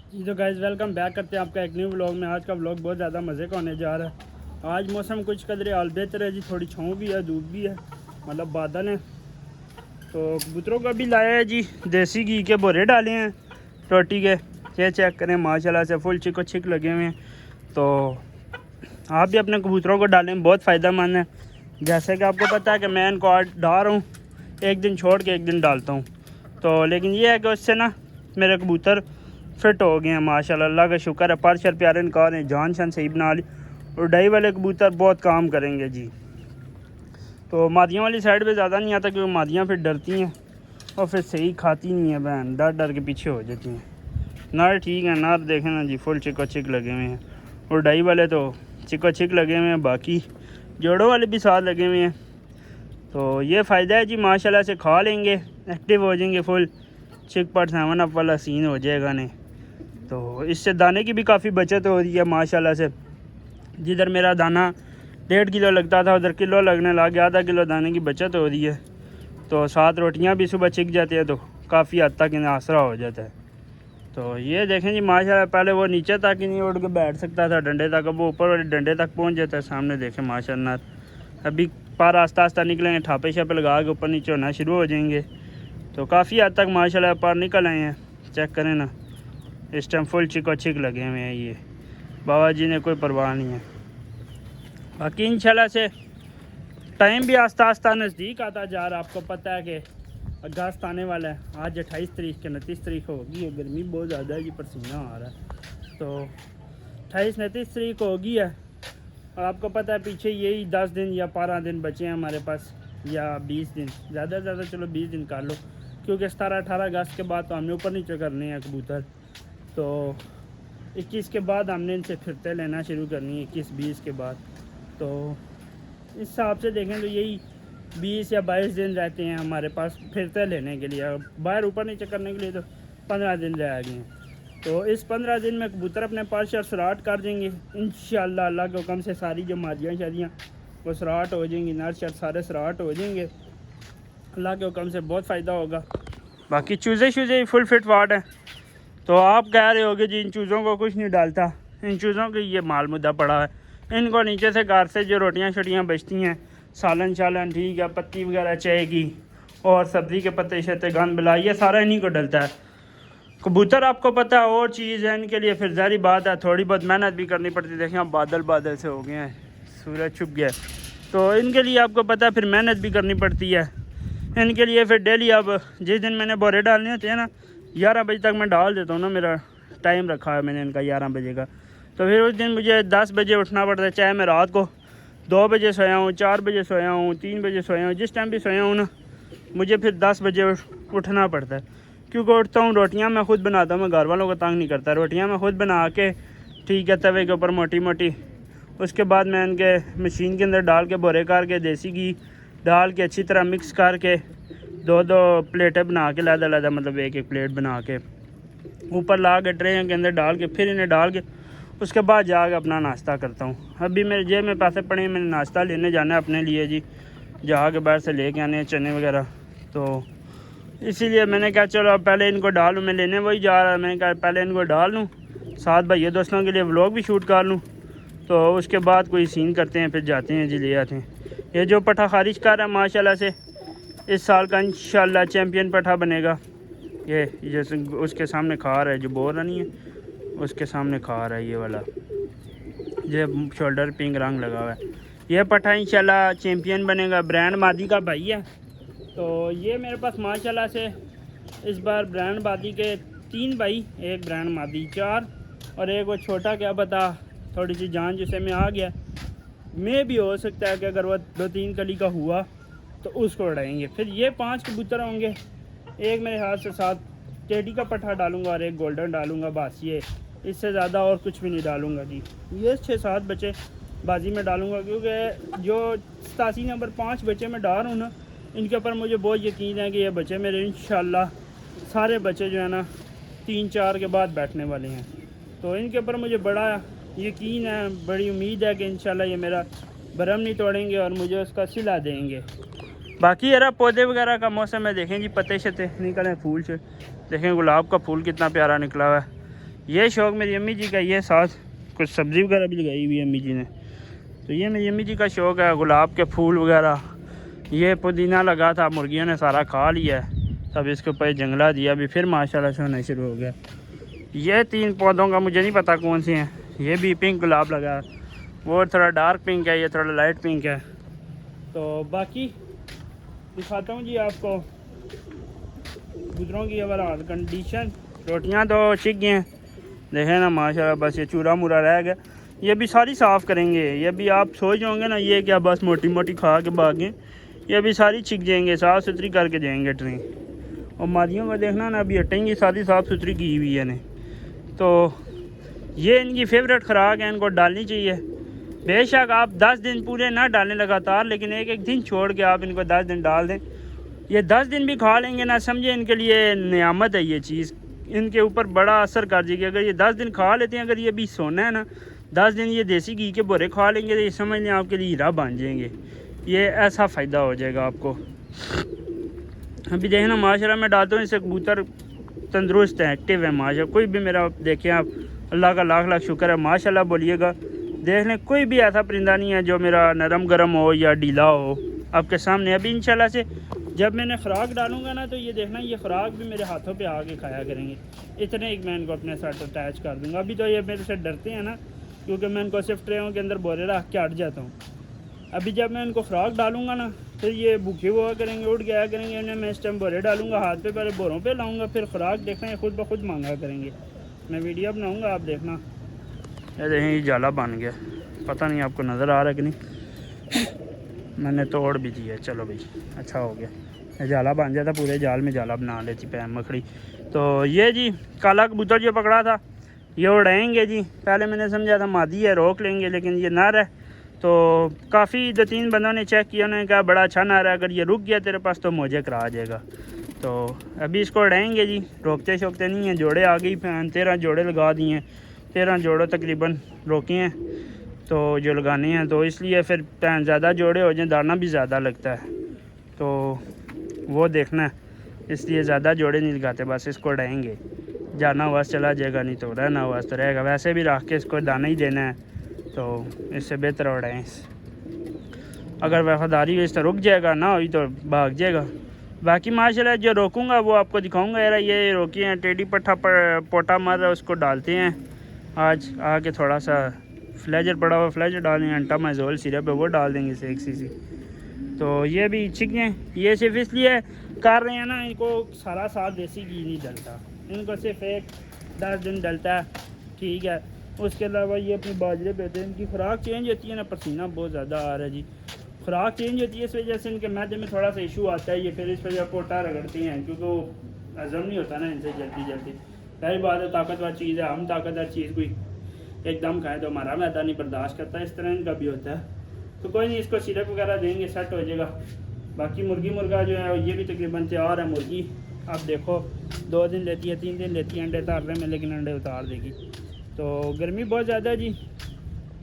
जी तो guys welcome back करते हैं आपका एक न्यू व्लॉग में। आज का व्लॉग बहुत ज़्यादा मज़े का होने जा रहा है। आज मौसम कुछ कदरे हाल बेहतर है जी, थोड़ी छाँव भी है, धूप भी है, मतलब बादल हैं। तो कबूतरों का भी लाया है जी, देसी घी के बोरे डाले हैं रोटी के। ये चेक करें माशाल्लाह से फुल चिको छिक लगे हुए हैं। तो आप भी अपने कबूतरों को डालें, बहुत फ़ायदेमंद है। जैसे कि आपको पता है कि मैं इनको आज डाल रहा हूँ, एक दिन छोड़ के एक दिन डालता हूँ। तो लेकिन ये है कि उससे ना मेरे कबूतर फिट हो गए हैं माशाल्लाह, अल्लाह का शुक्र है। परशर प्यारे इनका ने जान शन सही बना ली। और डाई वाले कबूतर बहुत काम करेंगे जी। तो मादियों वाली साइड पे ज़्यादा नहीं आता क्योंकि मादियाँ फिर डरती हैं और फिर सही खाती नहीं है, बहन डर डर के पीछे हो जाती हैं। नर ठीक है, नर देखें ना जी फुल चिको चिक लगे हुए हैं। और डाई वाले तो चिको चिक लगे हुए हैं, बाकी जोड़ों वाले भी साथ लगे हुए हैं। तो ये फ़ायदा है जी, माशाल्लाह से खा लेंगे, एक्टिव हो जाएंगे, फुल चिक पर 7 अप वाला सीन हो जाएगा नहीं। तो इससे दाने की भी काफ़ी बचत हो रही है माशाल्लाह से। जिधर मेरा दाना 1.5 किलो लगता था उधर किलो लगने लग गया, आधा किलो दाने की बचत हो रही है। तो 7 रोटियां भी सुबह छिक जाती है तो काफ़ी हद तक इन्हें आसरा हो जाता है। तो ये देखें जी माशाल्लाह, पहले वो नीचे तक ही नहीं उड़ के बैठ सकता था डंडे तक, अब वो ऊपर वाले डंडे तक पहुंच जाता है। सामने देखें माशाल्लाह, अभी पार आस्ता आस्ता निकलेंगे, ठापे शापे लगा के ऊपर नीचे होना शुरू हो जाएंगे। तो काफ़ी हद तक माशाल्लाह पार निकल आए हैं। चेक करें ना, इस टाइम फुल चिको चिक लगे हुए हैं। ये बाबा जी ने कोई परवाह नहीं है। बाकी इंशाल्लाह से टाइम भी आस्ता आस्ता नज़दीक आता जा रहा है। आपको पता है कि अगस्त आने वाला है, आज 28 तारीख के 29 तारीख होगी। गर्मी बहुत ज़्यादा है जी, पसीना आ रहा है। तो 28-29 तारीख होगी है। और आपको पता है पीछे यही 10 दिन या 12 दिन बचे हैं हमारे पास, या 20 दिन, ज़्यादा से ज़्यादा चलो 20 दिन कर लो, क्योंकि 17-18 अगस्त के बाद तो हमने ऊपर नीचे करने हैं कबूतर। तो 21 के बाद हमने इनसे फिरते लेना शुरू करनी है, 21-20 के बाद। तो इस हिसाब से देखें तो यही 20 या 22 दिन रहते हैं हमारे पास फिरते लेने के लिए। बाहर ऊपर नीचे करने के लिए तो 15 दिन रह गए हैं। तो इस 15 दिन में कबूतर अपने पास सराट कर देंगे इंशाअल्लाह। अल्लाह के हुक्म से सारी जो मादियाँ शादियाँ वो सराट हो जाएंगी, नर शर सारे सराट हो जाएंगे। अल्लाह के हुक्म से बहुत फ़ायदा होगा। बाकी चूज़े शूज़े फुल फिट वाट हैं। तो आप कह रहे होगे जी इन चूज़ों को कुछ नहीं डालता, इन चूज़ों के ये माल मुद्दा पड़ा है। इनको नीचे से घर से जो रोटियां शोटियाँ बचती हैं, सालन शालन ठीक है, पत्ती वगैरह चाय की और सब्ज़ी के पत्ते शत्ते गंद बिला, ये सारा इन्हीं को डलता है। कबूतर आपको पता है और चीज़ है, इनके लिए फिर ज़ाहिर बात है थोड़ी बहुत मेहनत भी करनी पड़ती है। देखें अब बादल बादल से हो गए हैं, सूरज छुप गया, तो इनके लिए आपको पता है फिर मेहनत भी करनी पड़ती है। इनके लिए फिर डेली अब जिस दिन मैंने बोरे डालने होते हैं ना, 11 बजे तक मैं डाल देता हूँ ना, मेरा टाइम रखा है मैंने इनका 11 बजे का। तो फिर उस दिन मुझे 10 बजे उठना पड़ता है, चाहे मैं रात को 2 बजे सोया हूँ, 4 बजे सोया हूँ, 3 बजे सोया हूँ, जिस टाइम भी सोया हूँ ना, मुझे फिर 10 बजे उठना पड़ता है। क्योंकि उठता हूँ, रोटियाँ मैं खुद बनाता हूँ, मैं घर वालों को तंग नहीं करता। रोटियाँ मैं खुद बना के ठीक है तवे के ऊपर मोटी मोटी, उसके बाद मैं इनके मशीन के अंदर डाल के बोरे करके देसी घी डाल के अच्छी तरह मिक्स करके 2-2 प्लेटें बना के लदा मतलब एक प्लेट बना के ऊपर ला के ट्रे के अंदर डाल के फिर इन्हें डाल के उसके बाद जाके अपना नाश्ता करता हूँ। अभी मेरे जेब में पैसे पड़े हैं, मैंने नाश्ता लेने जाना है अपने लिए जी, जाके बाहर से लेके आने हैं चने वगैरह। तो इसीलिए मैंने कहा चलो अब पहले इनको डालूँ, मैं लेने वही जा रहा है, मैंने कहा पहले इनको डाल लूँ, साथ भाइयों दोस्तों के लिए व्लॉग भी शूट कर लूँ। तो उसके बाद कोई सीन करते हैं, फिर जाते हैं जी, ले आते हैं। ये जो पठा खारिज कर रहा है माशाल्लाह से, इस साल का इंशाल्लाह चैम्पियन पठा बनेगा। ये जैसे उसके सामने खा रहा है, जो बोल रहा नहीं है उसके सामने खा रहा है, ये वाला ये शोल्डर पिंक रंग लगा हुआ है। ये पठा इंशाल्लाह चैम्पियन बनेगा, ब्रांड मादी का भाई है। तो ये मेरे पास माशाल्लाह से इस बार ब्रांड मादी के 3 भाई, एक ब्रांड मादी 4, और एक वो छोटा क्या पता थोड़ी सी जान जिसे में आ गया। में भी हो सकता है कि अगर वह 2-3 कली का हुआ तो उसको उड़ाएंगे। फिर ये 5 कबूतर होंगे, एक मेरे हाथ से 7 टेडी का पठा डालूंगा और एक गोल्डन डालूंगा, बस ये, इससे ज़्यादा और कुछ भी नहीं डालूंगा जी। ये 6-7 बच्चे बाजी में डालूंगा, क्योंकि जो 87 नंबर 5 बच्चे में डाल रहा हूँ ना, इनके ऊपर मुझे बहुत यकीन है कि ये बच्चे मेरे इंशाल्लाह सारे बच्चे जो है ना 3-4 के बाद बैठने वाले हैं। तो इनके ऊपर मुझे बड़ा यकीन है, बड़ी उम्मीद है कि इंशाल्लाह ये मेरा भरम नहीं तोड़ेंगे और मुझे उसका सिला देंगे। बाकी यार पौधे वगैरह का मौसम है, देखें जी पत्ते शत्ते निकले, फूल से देखें, गुलाब का फूल कितना प्यारा निकला हुआ है। ये शौक़ मेरी अम्मी जी का, ये साथ कुछ सब्ज़ी वगैरह भी लगाई हुई है अम्मी जी ने। तो ये मेरी अम्मी जी का शौक़ है, गुलाब के फूल वगैरह। ये पुदीना लगा था, मुर्गियों ने सारा खा लिया है, तब इसके ऊपर जंगला दिया, अभी फिर माशाल्लाह से होना शुरू हो गया। ये 3 पौधों का मुझे नहीं पता कौन से हैं। ये भी पिंक गुलाब लगा है, वो थोड़ा डार्क पिंक है, ये थोड़ा लाइट पिंक है। तो बाकी दिखाता हूँ जी आपको कबूतरों की ओवरऑल कंडीशन। रोटियाँ तो चिक गई हैं, देखें ना माशाल्लाह, बस ये चूरा मुरा रह गया। ये भी सारी साफ़ करेंगे। ये भी आप सोच होंगे ना ये क्या बस मोटी मोटी खा के भागें, ये भी सारी छिक जाएंगे, साफ़ सुथरी करके जाएंगे ट्रेन। और मादियों का देखना ना अभी हटेंगी, सारी साफ़ सुथरी की हुई है ने। तो ये इनकी फेवरेट खुराक है, इनको डालनी चाहिए। बेशक आप 10 दिन पूरे ना डालें लगातार, लेकिन एक एक दिन छोड़ के आप इनको 10 दिन डाल दें। ये 10 दिन भी खा लेंगे ना, समझे इनके लिए नियामत है ये चीज़, इनके ऊपर बड़ा असर कर जाएगी। अगर ये 10 दिन खा लेते हैं, अगर ये भी सोना है ना 10 दिन ये देसी घी के बोरे खा लेंगे, तो ये समझ लें आपके लिए हीरा बन जाएंगे। ये ऐसा फ़ायदा हो जाएगा आपको। अभी देखें ना माशाल्लाह मैं डालता हूँ, इससे कबूतर तंदुरुस्त है, एक्टिव है माशाल्लाह। कोई भी मेरा देखें आप, अल्लाह का लाख लाख शुक्र है, माशाल्लाह बोलिएगा। देख लें कोई भी ऐसा परिंदा नहीं है जो मेरा नरम गरम हो या ढीला हो आपके सामने। अभी इंशाल्लाह से जब मैंने खुराक डालूंगा ना, तो ये देखना ये खुराक भी मेरे हाथों पे आके खाया करेंगे। इतने एक मैं इनको अपने साथ अटैच कर दूंगा। अभी तो ये मेरे से डरते हैं ना, क्योंकि मैं इनको सिर्फ ट्रेयों के अंदर बोरे रख के हट जाता हूँ। अभी जब मैं इनको खुराक डालूंगा ना, फिर ये भूखे हुआ करेंगे, उठ गया करेंगे। इन्हें मैं इस टाइम बोरे डालूंगा, हाथ पे पहले बोरों पे लाऊंगा, फिर खुराक देखना ये खुद ब खुद मांगा करेंगे। मैं वीडियो बनाऊंगा, आप देखना। ये देखें ये जाला बन गया, पता नहीं आपको नज़र आ रहा है कि नहीं। मैंने तोड़ भी दिया, चलो भाई अच्छा हो गया। ये जाला बन जाता, पूरे जाल में जाला बना लेती पैम मखड़ी। तो ये जी काला कबूतर जो पकड़ा था ये उड़ाएंगे जी। पहले मैंने समझा था मादी है, रोक लेंगे, लेकिन ये नर है। तो काफ़ी 2-3 बंदों ने चेक किया, उन्होंने कहा बड़ा अच्छा नर है, अगर ये रुक गया तेरे पास तो मुझे करा जाएगा। तो अभी इसको उड़ाएंगे जी, रोकते शोकते नहीं हैं। जोड़े आ गई, 13 जोड़े लगा दिए हैं, 13 जोड़े तकरीबन रोके हैं तो जो लगाने हैं। तो इसलिए फिर ज़्यादा जोड़े हो जाए, दाना भी ज़्यादा लगता है, तो वो देखना है, इसलिए ज़्यादा जोड़े नहीं लगाते। बस इसको उड़ाएंगे, जाना हुआ चला जाएगा, नहीं तो रहना हुआ तो रहेगा। वैसे भी रख के इसको दाना ही देना है, तो इससे बेहतर उड़ाएं। अगर वफादारी हुई तो रुक जाएगा, ना हुई तो भाग जाएगा। बाकी माशाल्लाह जो रोकूंगा वो आपको दिखाऊंगा। यार ये रोकी हैं, टेडी पट्ठा पर पोटा मार रहा है, उसको डालते हैं। आज आके थोड़ा सा फ्लेजर पड़ा हुआ, फ्लेजर डालेंगे, एंटामाइजोल सिरप है वो डाल देंगे इसे 1 cc। तो ये भी ठीक है, ये सिर्फ इसलिए कर रहे हैं ना, इनको सारा साल देसी घी नहीं डलता, इनको सिर्फ एक 10 दिन डलता है, ठीक है। उसके अलावा ये अपनी बाजरे पे इनकी खुराक चेंज होती है ना, पसीना बहुत ज़्यादा आ रहा है जी। खुराक चेंज होती है, इस वजह से इनके मैदे में थोड़ा सा इशू आता है। ये फिर इस वजह पोटा रगड़ते हैं, क्योंकि वो हजम नहीं होता ना इनसे जल्दी। पहली बात है ताकतवर चीज़ है, हम ताकतवर चीज़ कोई एकदम खाएँ तो हमारा मैदा नहीं बर्दाश्त करता, इस तरह इनका भी होता है। तो कोई नहीं, इसको सिरप वगैरह देंगे, सेट हो जाएगा। बाकी मुर्गी मुर्गा जो है ये भी तकरीबन तैयार है। मुर्गी आप देखो 2 दिन लेती है, 3 दिन लेती है अंडे उतारने में, लेकिन अंडे उतार देगी। तो गर्मी बहुत ज़्यादा है जी,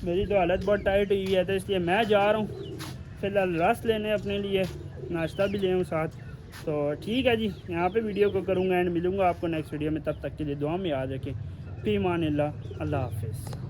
मेरी तो हालत बहुत टाइट हुई है, तो इसलिए मैं जा रहा हूँ फ़िलहाल रस लेने अपने लिए, नाश्ता भी ले आऊँ साथ। तो ठीक है जी, यहाँ पे वीडियो को करूँगा एंड मिलूँगा आपको नेक्स्ट वीडियो में। तब तक के लिए दुआ में याद रखें। फ़ी अमान अल्लाह, अल्लाह हाफ़िज़।